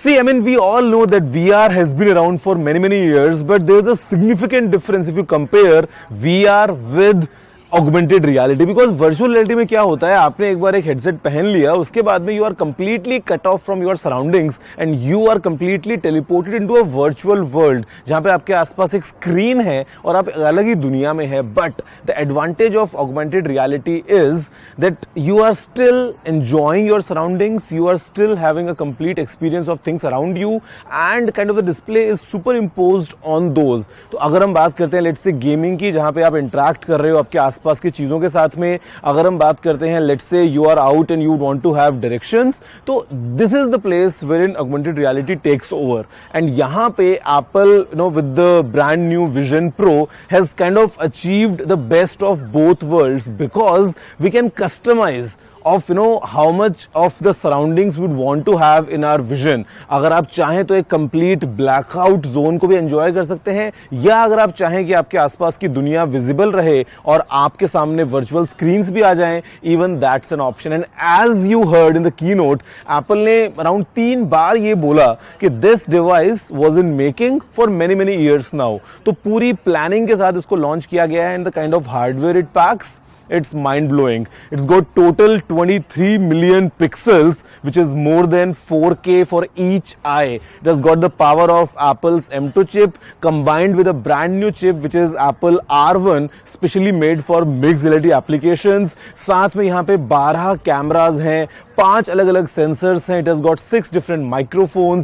See, I mean, we all know that VR has been around for many, many years, but there's a significant difference if you compare VR with augmented reality. Because virtual reality में क्या होता है, आपने एक बार एक headset पहन लिया, उसके बाद में you are completely cut off from your surroundings and you are completely teleported into a virtual world जहां पे आपके आसपास एक स्क्रीन है और आप अलग ही दुनिया में है. But the advantage of augmented reality is that you are still enjoying your surroundings, you are still having a complete experience of things around you and kind of the display is superimposed on those. तो अगर हम बात करते हैं let's से gaming की, जहां पे आप इंटरैक्ट कर रहे हो आपके आसपास की चीजों के साथ में, अगर हम बात करते हैं let's say you are out and you want to have directions, तो this is the place where in augmented reality takes over. And यहां पे Apple with the brand new Vision Pro has kind of achieved the best of both worlds because we can customise of how much of the surroundings we'd want to have in our vision. अगर आप चाहें तो एक complete blackout zone को भी enjoy कर सकते हैं, या अगर आप चाहें कि आपके आसपास की दुनिया विजिबल रहे और आपके सामने वर्चुअल स्क्रीन्स भी आ जाएं, even that's an option. And as you heard in the keynote, Apple ने अराउंड 3 बार ये बोला कि this device was in making for many many years now. तो पूरी प्लानिंग के साथ इसको लॉन्च किया गया है and the kind of hardware it PACS, it's mind-blowing. It's got total 23 million pixels, which is more than 4K for each eye. It has got the power of Apple's M2 chip combined with a brand new chip which is Apple R1, specially made for mixed reality applications. साथ में यहाँ पे 12 cameras हैं, 5 अलग अलग sensors हैं. It has got 6 different microphones.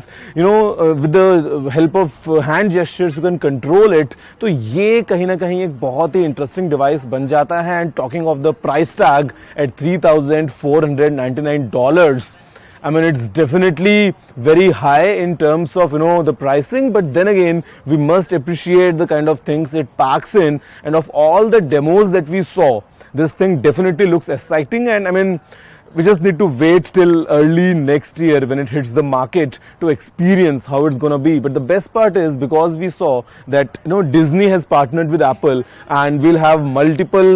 With the help of hand gestures you can control it. तो ये कहीं ना कहीं एक बहुत ही इंटरेस्टिंग डिवाइस बन जाता है. And talking of the price tag at $3,499, I mean, it's definitely very high in terms of, the pricing, but then again, we must appreciate the kind of things it packs in, and of all the demos that we saw, this thing definitely looks exciting. And I mean, we just need to wait till early next year when it hits the market to experience how it's going to be. But the best part is because we saw that Disney has partnered with Apple and we'll have multiple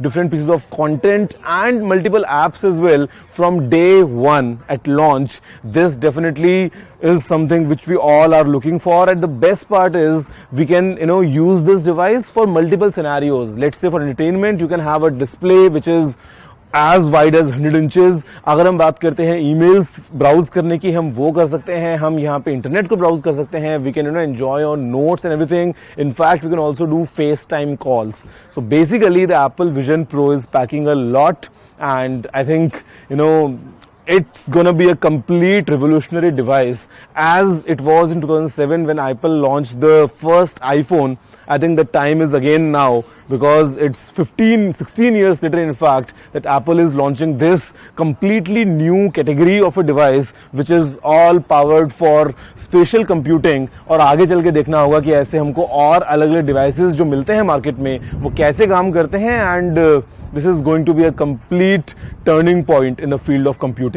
different pieces of content and multiple apps as well from day one at launch. This definitely is something which we all are looking for. And the best part is we can use this device for multiple scenarios. Let's say for entertainment, you can have a display which is as wide as 100 inches. अगर हम बात करते हैं emails browse करने की, हम वो कर सकते हैं. हम यहाँ पे इंटरनेट को ब्राउज कर सकते हैं. We can enjoy on notes and everything. In fact we can also do FaceTime calls. So basically the Apple Vision Pro is packing a lot and I think it's gonna be a complete revolutionary device as it was in 2007 when Apple launched the first iPhone. I think the time is again now because it's 16 years later in fact that Apple is launching this completely new category of a device which is all powered for spatial computing. और आगे चल के देखना होगा कि ऐसे हमको और अलग अलग devices जो मिलते हैं मार्केट में वो कैसे काम करते हैं. And this is going to be a complete turning point in the field of computing.